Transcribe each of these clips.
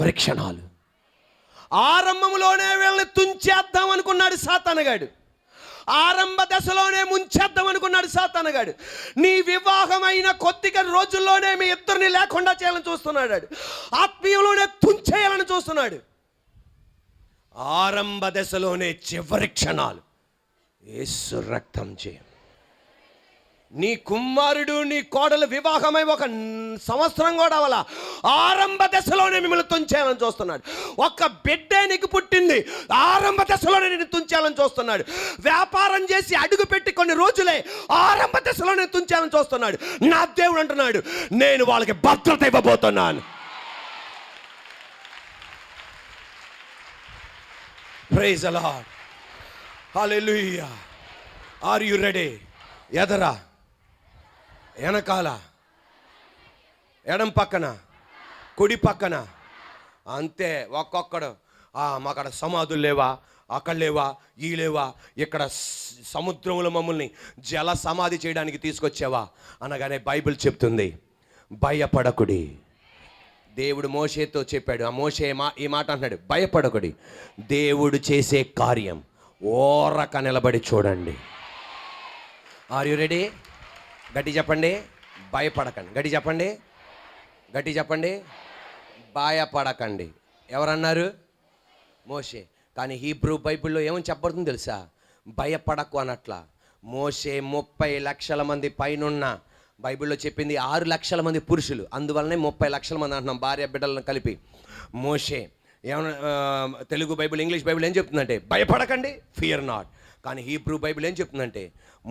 పరీక్షణాలు. ఆరంభంలోనే వీళ్ళని తుంచేద్దాం అనుకున్నాడు సాతానుగాడు. ఆరంభ దశలోనే ముంచేద్దాం అనుకున్నాడు సాతానుగాడు. నీ వివాహమైన కొద్దిగా రోజుల్లోనే మీ ఇద్దరిని లేకుండా చేయాలని చూస్తున్నాడు. ఆత్మీయంలోనే తుంచేయాలని చూస్తున్నాడు. ఆరంభ దశలోనే చివరి క్షణాలు యేసు రక్తం చేయం. నీ కుమారుడు నీ కోడలు వివాహమై 1 సంవత్సరం కూడా అవ్వాల, ఆరంభ దశలోనే మిమ్మల్ని తుంచేయాలని చూస్తున్నాడు. ఒక బిడ్డే నీకు పుట్టింది, ఆరంభ దశలోనే నేను తుంచేయాలని చూస్తున్నాడు. వ్యాపారం చేసి అడుగు పెట్టి కొన్ని రోజులే, ఆరంభ దశలోనే తుంచేయాలని చూస్తున్నాడు. నా దేవుడు అంటున్నాడు, నేను వాళ్ళకి భద్రత ఇవ్వబోతున్నాను. Praise the Lord, hallelujah. Are you ready? ఎదరా, వెనకాల, ఎడం పక్కన, కుడి పక్కన, అంతే. ఒక్కొక్కడు మాకడ సమాధులు లేవా, అక్కడ లేవా, ఈ లేవా, ఇక్కడ సముద్రంలో మమ్మల్ని జల సమాధి చేయడానికి తీసుకొచ్చావా అనగానే బైబిల్ చెప్తుంది, భయపడకుడి. దేవుడు మోషేతో చెప్పాడు. ఆ మోషే ఈ మాట అంటున్నాడు, భయపడకుడి, దేవుడు చేసే కార్యం ఓరక నిలబడి చూడండి. Are you ready? గట్టి చెప్పండి, భయపడకండి. గట్టి చెప్పండి, గట్టి చెప్పండి, భయపడకండి. ఎవరన్నారు? మోషే. కానీ హీబ్రూ బైబిల్లో ఏమని చెప్పబడుతుంది తెలుసా? భయపడకు అనట్లా. మోషే 30 లక్షల మంది పైనున్న, బైబిల్లో చెప్పింది 6 లక్షల మంది పురుషులు, అందువల్లనే 30 లక్షల మంది అంటున్నాం, భార్య బిడ్డలను కలిపి. మోషే ఏమన్నా, తెలుగు బైబిల్, ఇంగ్లీష్ బైబిల్ ఏం చెప్తుందంటే భయపడకండి, ఫియర్ నాట్. కానీ హీబ్రూ బైబిల్ ఏం చెప్తుందంటే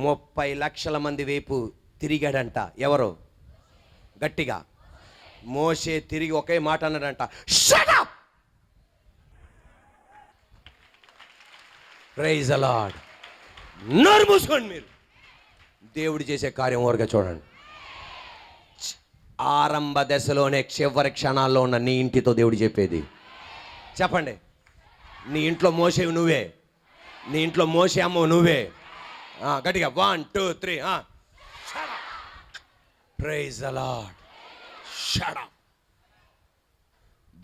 30 లక్షల మంది వైపు తిరిగాడంట. ఎవరు? గట్టిగా మోషే తిరిగి ఒకే మాట అన్నాడంట, shut up. Praise the lord. నోరు మూసుకోండి మీరు. దేవుడు చేసే కార్యం ఊరగా చూడండి. ఆరంభ దశలోనే చివరి క్షణాల్లో ఉన్న నీ ఇంటితో దేవుడు చెప్పేది. చెప్పండి, నీ ఇంట్లో మోషే నువ్వే, నీ ఇంట్లో మోషే అమ్మ నువ్వే. గట్టిగా 1 2 3. Praise the lord. Shut up.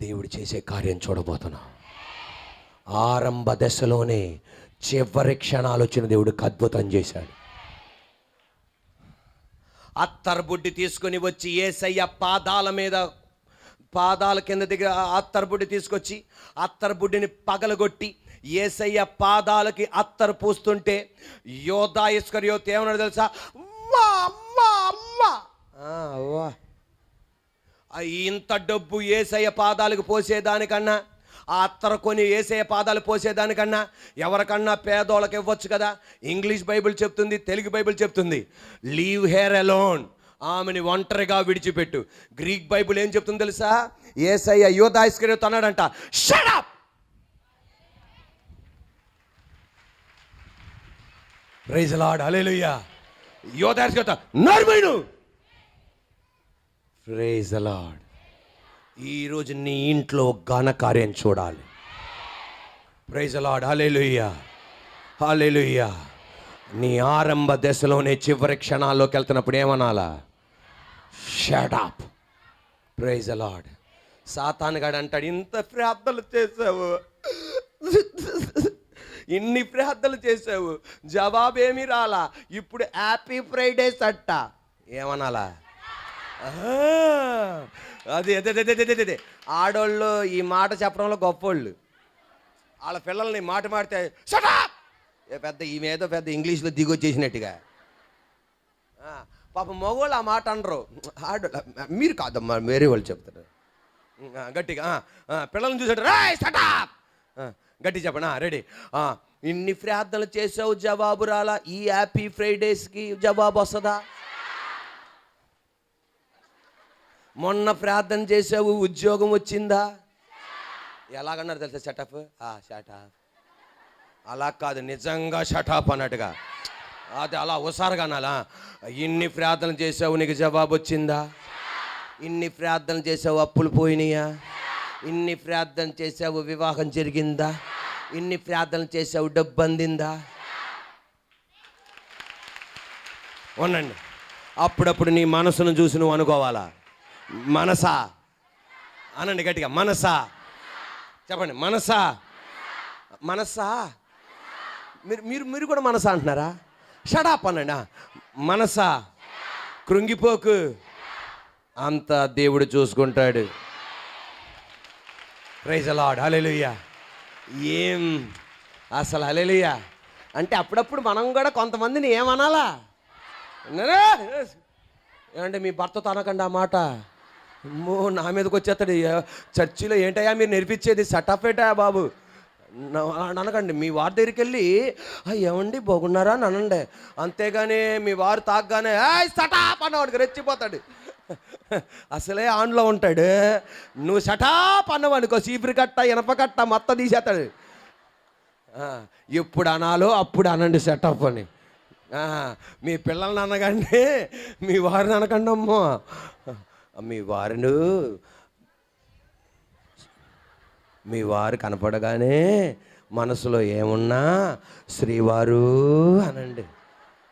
దేవుడు చేసే కార్యం చూడబోతున్నాం. ఆరంభ దశలోనే చివరి క్షణాలు వచ్చిన దేవుడికి అద్భుతం చేశాడు. అత్తర్బుడ్డి తీసుకొని వచ్చి యేసయ్య పాదాల కింద దగ్గర అత్తర్బుడ్డి తీసుకొచ్చి అత్తర్బుడ్డిని పగలగొట్టి యేసయ్య పాదాలకి అత్తరు పూస్తుంటే యోధా ఇస్కరియోతు ఏమన్నాడు తెలుసా? ఇంత డబ్బు యేసయ్య పాదాలకు పోసేదానికన్నా, ఆ అత్తర కొని యేసయ్య పాదాలు పోసేదానికన్నా ఎవరికన్నా పేదోళ్ళకి ఇవ్వచ్చు కదా. ఇంగ్లీష్ బైబిల్ చెప్తుంది, తెలుగు బైబిల్ చెప్తుంది, లీవ్ హెర్ అలోన్, ఆమెని ఒంటరిగా విడిచిపెట్టు. గ్రీక్ బైబిల్ ఏం చెప్తుంది తెలుసా? యేసయ్య యోధా ఇస్కరియోతు అన్నాడంట, shut up. Praise the Lord, hallelujah. యోధా ఇస్కరియోతు నర్మేను. Praise the lord. ఈరోజు నీ ఇంట్లో ఘన కార్యం చూడాలి. Praise the Lord, hallelujah, hallelujah. నీ ఆరంభ దశలోనే చివరి క్షణాల్లోకి వెళ్తున్నప్పుడు ఏమనాలా? Shut up. Praise the Lord. సాతానుగాడు అంటాడు, ఇంత ప్రార్థనలు చేసావు, ఇన్ని ప్రార్థనలు చేసావు, జవాబేమీ రాలా, ఇప్పుడు హ్యాపీ ఫ్రైడేస్ అట్ట. ఏమనాలా? అదే అదే అదే అదే అదే ఆడోళ్ళు ఈ మాట చెప్పడంలో గొప్పోళ్ళు. వాళ్ళ పిల్లల్ని మాట మాడితే షట్ అప్. పెద్ద ఈమెదో పెద్ద ఇంగ్లీష్లో దిగొచ్చేసినట్టుగా. పాపం మగవాళ్ళు ఆ మాట అనరు, ఆడోళ్ళు. మీరు కాదమ్మా, వేరే వాళ్ళు చెప్తారు గట్టిగా. పిల్లల్ని చూసాడు, రేయ్ షట్ అప్. గట్టి చెప్పండి, రెడీ. ఇన్ని ప్రార్థనలు చేసావు, జవాబు రాలా, ఈ హ్యాపీ ఫ్రైడేస్కి జవాబు వస్తుందా? మొన్న ప్రార్థన చేసావు, ఉద్యోగం వచ్చిందా? ఎలాగన్నారు తెలుసా? షటప్. షటప్ అలా కాదు, నిజంగా షటప్ అన్నట్టుగా. అది అలా హుషారుగా అనాలా. ఇన్ని ప్రార్థనలు చేసావు, నీకు జవాబు వచ్చిందా? ఇన్ని ప్రార్థనలు చేసావు, అప్పులు పోయినాయా? ఇన్ని ప్రార్థన చేసావు, వివాహం జరిగిందా? ఇన్ని ప్రార్థనలు చేసావు, డబ్బు అందిందా? ఉండండి, అప్పుడప్పుడు నీ మనసును చూసి నువ్వు అనుకోవాలా. మనసా అనండి గట్టిగా, మనసా చెప్పండి, మనసా. మనసా, మీరు మీరు మీరు కూడా మనసా అంటున్నారా? షడాప్ అనండి. మనసా కృంగిపోకు, అంత దేవుడు చూసుకుంటాడు. Praise the Lord. హల్లెలూయా. ఏం అసలు హల్లెలూయా అంటే అప్పుడప్పుడు మనం కూడా కొంతమందిని ఏమనాలా? ఏమంటే మీ భర్తతో అనకండి ఆ మాట. అమ్మో, నా మీదకి వచ్చేస్తాడు. చర్చిలో ఏంటయ్యా మీరు నేర్పించేది? సటాఫేటా బాబు అనకండి. మీ వారి దగ్గరికి వెళ్ళి ఏమండి బాగున్నారా అని అనండి. అంతేగాని మీ వారు తాగ్గానే సటాప్ అన్నవాడికి రెచ్చిపోతాడు. అసలే ఆన్లో ఉంటాడు. నువ్వు సటాప్ అన్నవాడికో చీపురు కట్ట ఇనప కట్ట మొత్తం తీసేస్తాడు. ఎప్పుడు అనాలో అప్పుడు అనండి సెటప్ అని. మీ పిల్లల్ని అనగానే మీ వారిని అనకండి. అమ్మో, మీ వారు కనపడగానే మనసులో ఏమున్నా శ్రీవారు అనండి.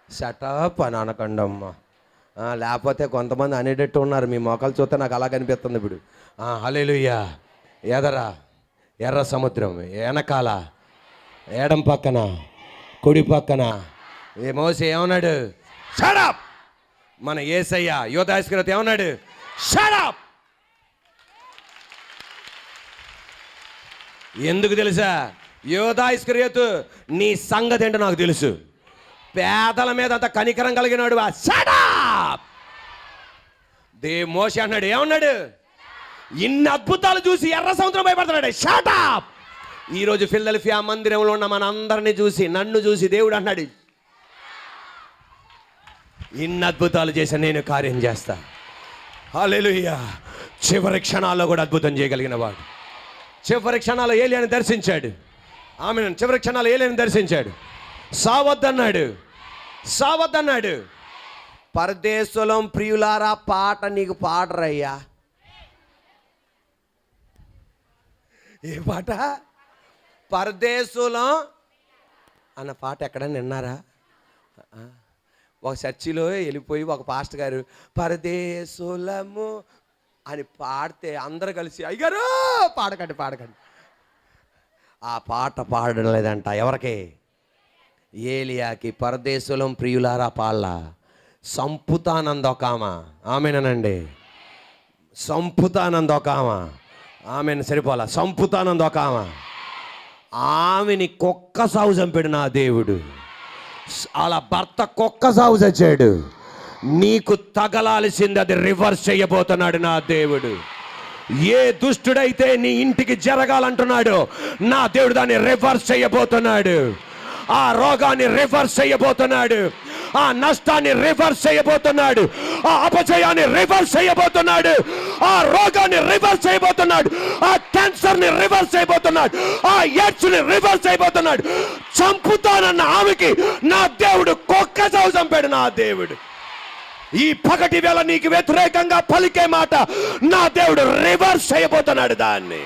సెటప్ అని అనకండి అమ్మ. లేకపోతే కొంతమంది అనేటట్టు ఉన్నారు. మీ మొక్కలు చూస్తే నాకు అలా కనిపిస్తుంది ఇప్పుడు. హల్లెలూయా. ఎదరా ఎర్ర సముద్రం, వెనకాల ఎడం పక్కన కుడి పక్కన మోసే ఏమన్నాడు? షడప్. మన యేసయ్య యోధా ఇస్కరియోతు ఏమన్నాడు? షడప్. ఎందుకు తెలుసా? యోధా ఇస్కరియోతు నీ సంగతి ఏంటో నాకు తెలుసు. పేదల మీద అంత కనికరం కలిగినాడు. షడప్. మోసే అన్నాడు, ఏమన్నాడు? ఇన్ని అద్భుతాలు చూసి ఎర్ర సముద్రం భయపడుతున్నాడు. షడప్. ఈరోజు ఫిలదెల్ఫియా మందిరంలో ఉన్న మన అందరినీ చూసి, నన్ను చూసి దేవుడు అన్నాడు, ఇన్ని అద్భుతాలు చేసి నేను కార్యం చేస్తా. హల్లెలూయా. చివరి క్షణాల్లో కూడా అద్భుతం చేయగలిగిన వాడు. చివరి క్షణాల్లో ఏలియాని దర్శించాడు. ఆమేన్. చివరి క్షణాల్లో ఏలియాని దర్శించాడు. సావద్దన్నాడు, సావద్దన్నాడు. పరదేశులం ప్రియులారా పాట నీకు పాడరయ్యా. ఏ పాట? పరదేశులం అన్న పాట ఎక్కడైనా విన్నారా? ఒక చర్చిలో వెళ్ళిపోయి ఒక పాస్టర్ గారు పరదేశులము అని పాడితే అందరూ కలిసి అయ్యారు పాడకండి పాడకండి. ఆ పాట పాడడం లేదంట. ఎవరికి? ఏలియాకి. పరదేశులం ప్రియులారా పాళ్ళ. సంపుతానంద ఒక ఆమె. ఆమెనండి. సంపుతానంద ఒక ఆమె. ఆమెను సరిపోలా. సంపుతానంద ఒక ఆమె. ఆమెని కుక్క సాగు చంపాడు నా దేవుడు. అలా భర్త కుక్క సాగు చచ్చాడు. నీకు తగలాల్సింది అది రివర్స్ చేయబోతున్నాడు నా దేవుడు. ఏ దుష్టుడైతే నీ ఇంటికి జరగాలంటున్నాడో నా దేవుడు దాన్ని రివర్స్ చేయబోతున్నాడు. ఆ రోగాన్ని రివర్స్ చేయబోతున్నాడు. ఆ నష్టాన్ని రివర్స్ చేయబోతున్నాడు. ఆ అపజయాన్ని రివర్స్ చేయబోతున్నాడు. ఆ రోగాన్ని రివర్స్ చేయబోతున్నాడు. ఆ క్యాన్సర్ని రివర్స్ చేయబోతున్నాడు. ఆ ఎయిడ్స్ ని రివర్స్ చేయబోతున్నాడు. చంపుతానన్న ఆమెకి నా దేవుడు కుక్క చావు చంపాడు నా దేవుడు. ఈ పగటి వేళ నీకు వ్యతిరేకంగా పలికే మాట నా దేవుడు రివర్స్ చేయబోతున్నాడు దాన్ని.